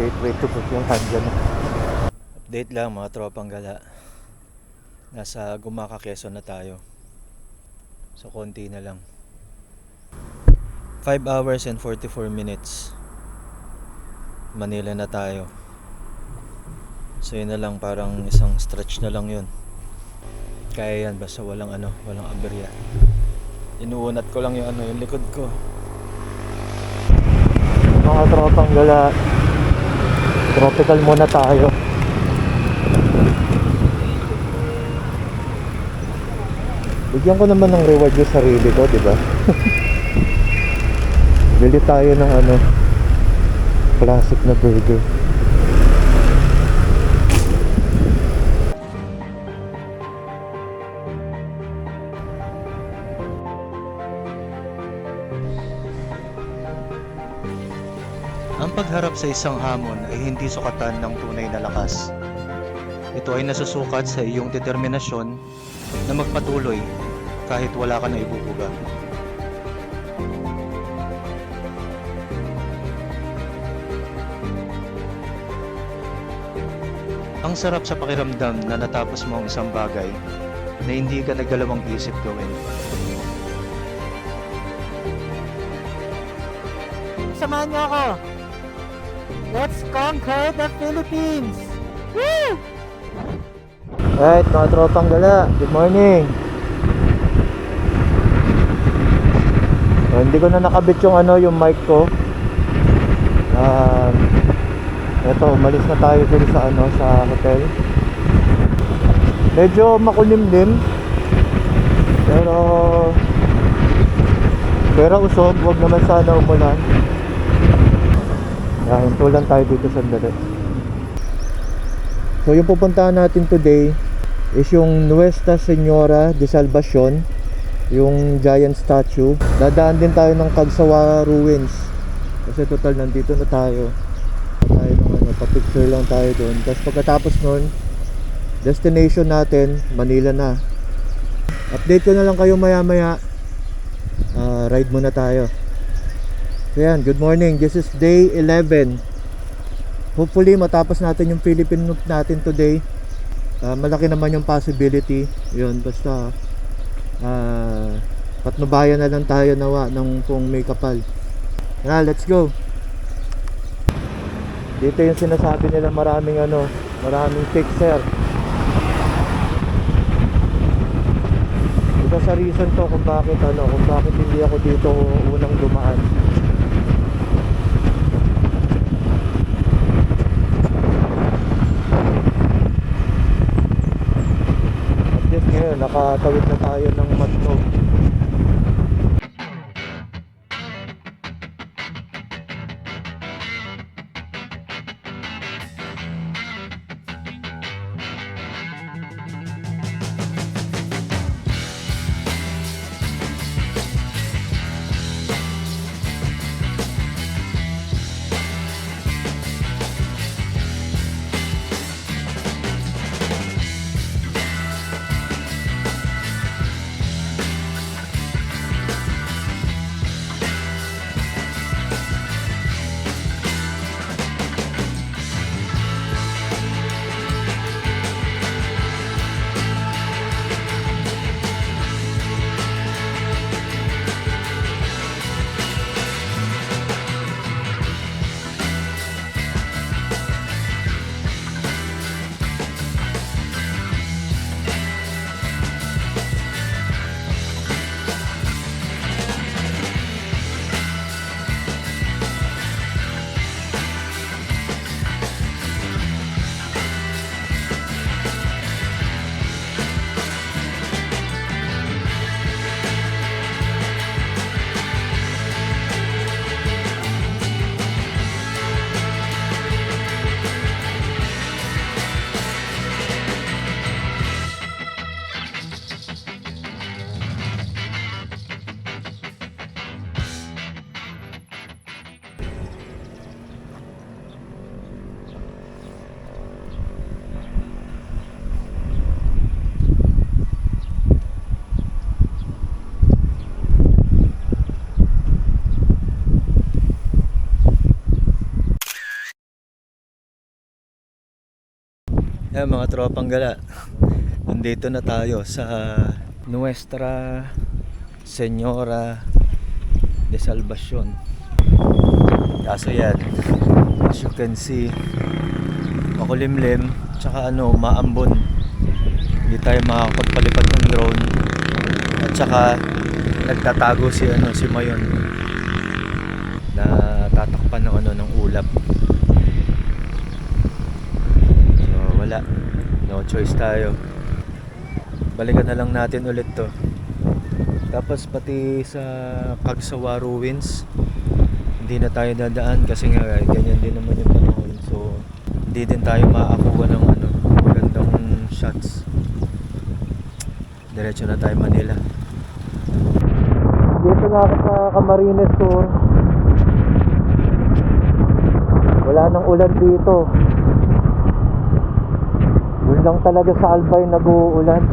Gateway to Bukyohan dyan. Update lang mga tropang gala. Nasa Gumaca, Quezon na tayo. So konti na lang. 5 hours and 44 minutes. Manila na tayo. So yun na lang, parang isang stretch na lang yun. Kaya yan, basta walang aberya. Inuunat ko lang yung yung likod ko. Mga tropang gala, tropical muna tayo. Bigyan ko naman ng reward yung sarili ko, di ba? Bili tayo ng classic na burger. Ang pagharap sa isang hamon ay hindi sukatan ng tunay na lakas. Ito ay nasusukat sa iyong determinasyon na magpatuloy kahit wala ka na ibubuga. Ang sarap sa pakiramdam na natapos mo ang isang bagay na hindi ka nagdalawang isip gawin. Samahan niyo ako! Let's conquer the Philippines! Woo! Alright, mga tropang gala, good morning! Hindi ko na nakabit yung mic ko. Eto, umalis na tayo dun sa hotel. Medyo makulimlim. Pero usog, wag naman sana umulan. Hinto lang tayo dito sandali. So yung pupuntahan natin today is yung Nuestra Señora de Salvacion, yung giant statue. Dadaan din tayo ng Cagsawa Ruins kasi total nandito na tayo. Pa-picture lang tayo doon. Tapos pagkatapos nun, destination natin Manila na. Update ko na lang kayo maya maya. Ride muna tayo. So yan, good morning. This is day 11. Hopefully matapos natin yung Philippine loop natin today. Malaki naman yung possibility. Yun, basta patnubayan na lang tayo nawa ng kung may kapal. Let's go. Dito yung sinasabi nila maraming fixer. Ito sa reason to kung bakit hindi ako dito unang dumaan. At least ngayon nakatawid na tayo ng Matnog. Yan mga tropang gala. Nandito na tayo sa Nuestra Señora de Salvacion. Kaso yan, as you can see, makulimlim, tsaka maambon. Hindi tayo makakapagpalipad ng drone. At tsaka nagtatago si Mayon na tatakpan ng ulap. So wala, no choice tayo. Balikan na lang natin ulit to. Tapos pati sa Kagsawa Ruins, hindi na tayo dadaan kasi nga ganyan din naman yung panahon. So hindi din tayo makakuha ng magandang shots. Diretso na tayo Manila. Dito na ako sa Camarines Sur. Wala nang ulan dito. Yun lang talaga sa Albay nag-uulan.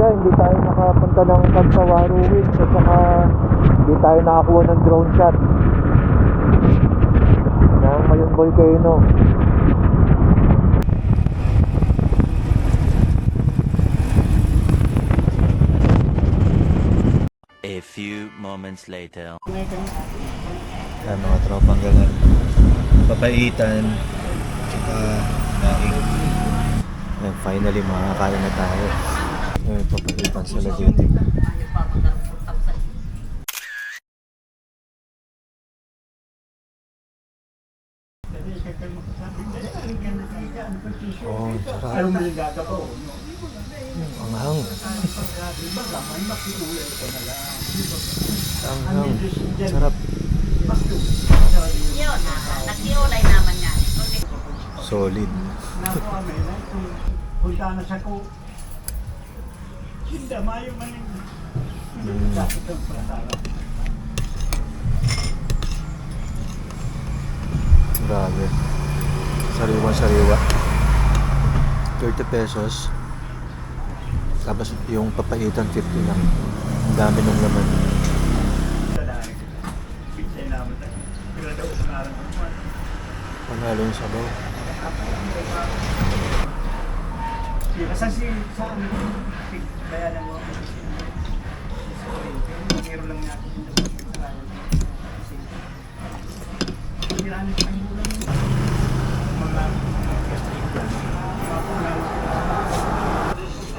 Hindi tayo nakapunta ng Kagsawa Ruins at saka hindi tayo nakakuha ng drone shot ng Mayon Volcano. A few moments later. Yan mga tropang galan. Papaitan tsaka naing. And finally makakain na tayo. Ngayon papalitan sila dito. Oh, sarap. Ang hang. Ang hang. Sarap. Nakiulay naman nga. Solid. Punta na sa ko. Hindi, mayo man yung Grabe. Sariwa-sariwa. 30 pesos. Tapos yung papaitan 50 lang. Ang dami ng laman. Panalo yung sabaw. Kasi sa amin, bayanan mo. Meron lang natin yung kailangan sa ulan mga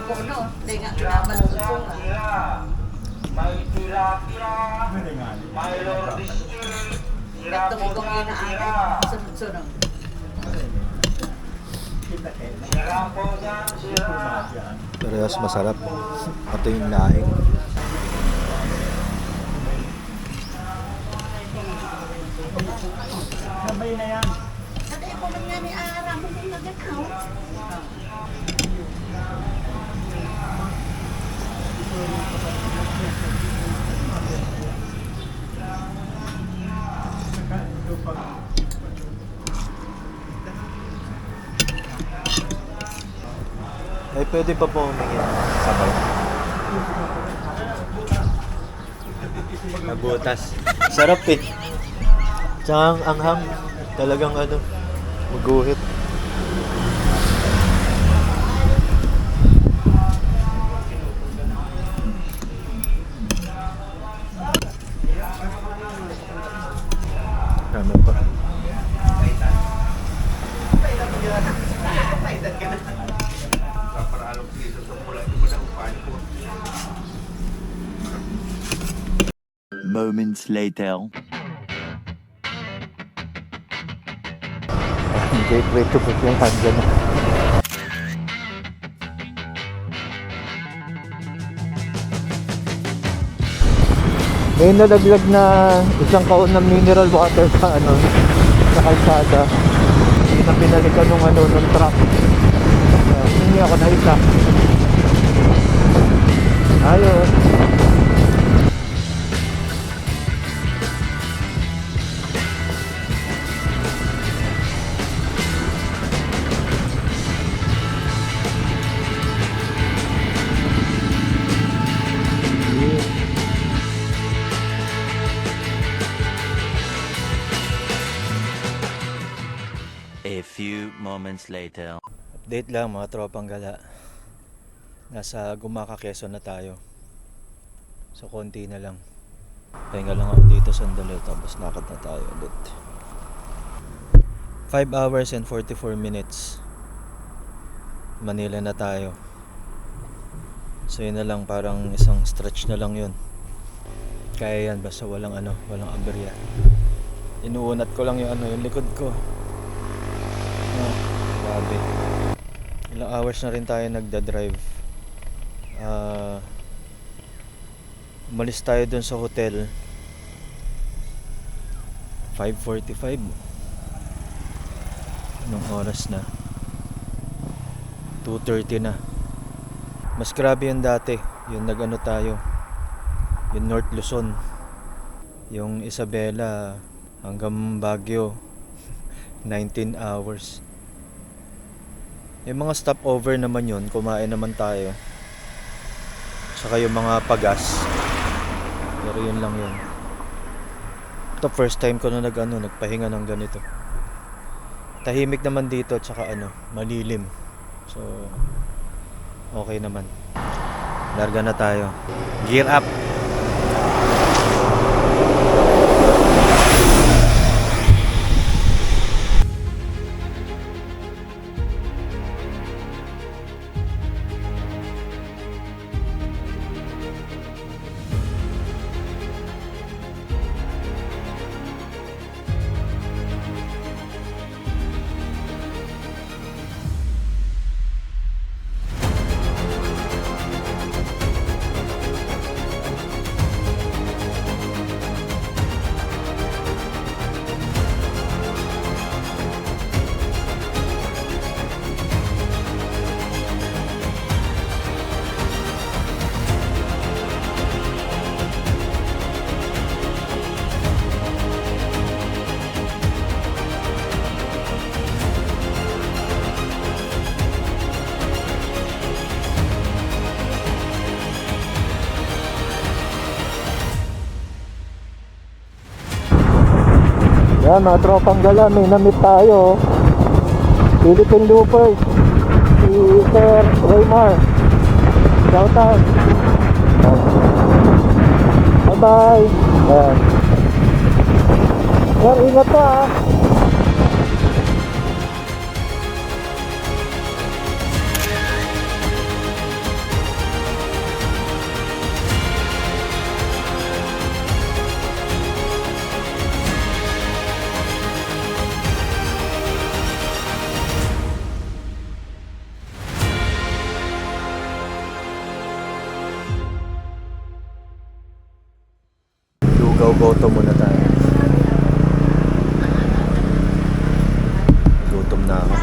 Puno, hindi nga naman po. May tilapia, may Ito ko kung inaaral, sunod-sunod. Parehas masarap. Ito yung laing. sabay na yan. Kasi ako man nga ni Ara mo kung nagakaw. Ay, pwede pa po humingi ng sabaw. Nabutas. Sarap eh. Tsaka ang anghang. Talagang maguhit. Tama pa. Moments later. Gateway to put yung hand dyan. May nalaglag na isang kaon ng mineral water sa sa kalsada. Hindi na pinalikan nung truck. Hindi ako na isa. Ayos. A few moments later. Update lang mga tropang gala. Nasa Gumaca, Quezon na tayo. So konti na lang. Pahinga lang ako dito sandali tapos lakad na tayo ulit. 5 hours and 44 minutes. Manila na tayo. So yun na lang, parang isang stretch na lang yun. Kaya yan basta walang walang aberya. Inuunat ko lang yung likod ko. Grabe. Ilang hours na rin tayo nagda-drive. Umalis tayo dun sa hotel 5:45. Anong oras na? 2:30 na. Mas grabe yung dati. Yung tayo, yung North Luzon, yung Isabela hanggang Baguio 19 hours. Yung mga stopover naman yun, kumain naman tayo. Saka yung mga pagas. Pero yun lang yun. Ito first time ko na nagpahinga ng ganito. Tahimik naman dito, tsaka malilim. So okay naman. Larga na tayo. Gear up. Yan mga tropang gala, may namit tayo. Philippine Loopers, si Sir Raymar. Shout out. Bye bye. Yan. Sir, ingat pa ah. Lugaw-goto muna tayo. Gutom na ako.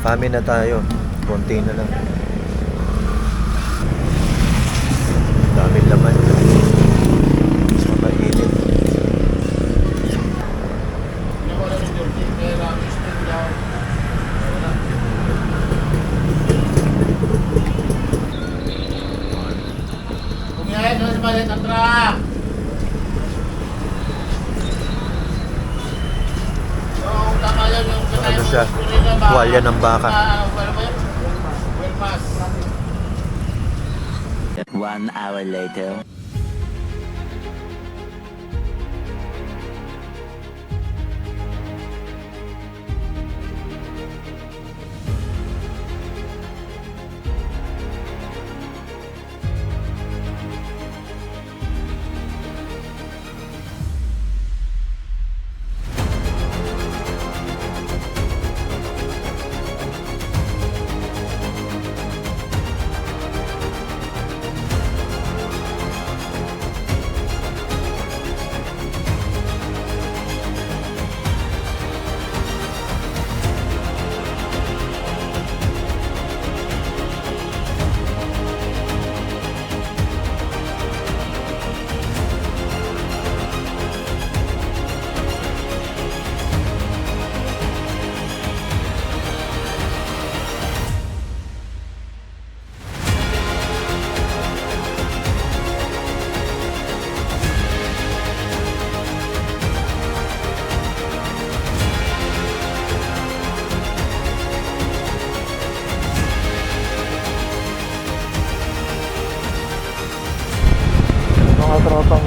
Famine na tayo. Konti na lang. Daming laman. Mas mainit. Ano siya? Tuwalya ng baka. 1 hour later.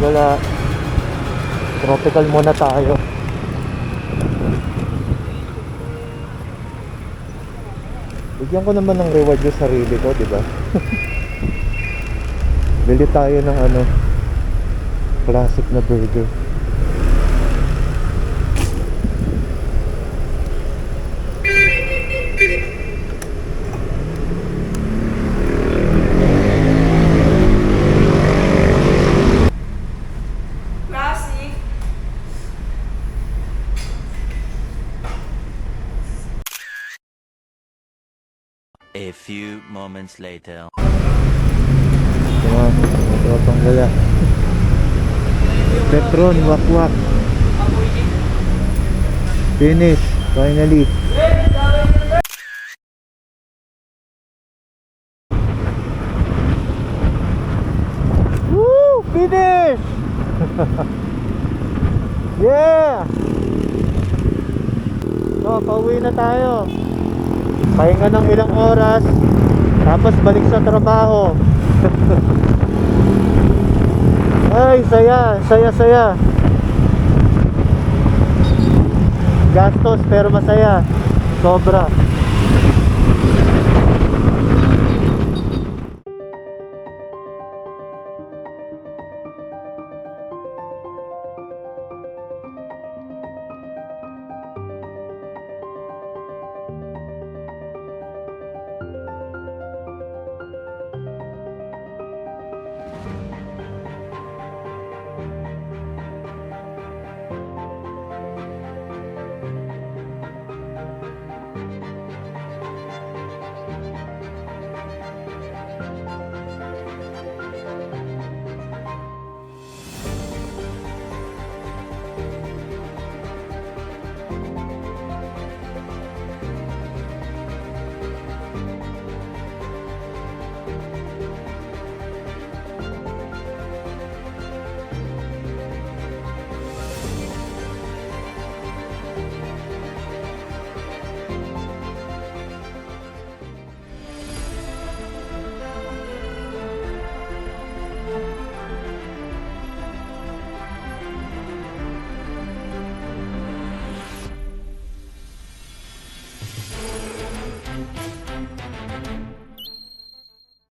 Gala. Tropical muna tayo. Bigyan ko naman ng reward yung sarili ko, di ba? Bili tayo ng ano, classic na burger. A few moments later. Ito pang gala. Petron, wakwak. Finish, finally. Woo! Finish! Yeah! So, pauwi na tayo. Pahinga ng ilang oras, tapos balik sa trabaho. Ay, saya. Gastos pero masaya. Sobra.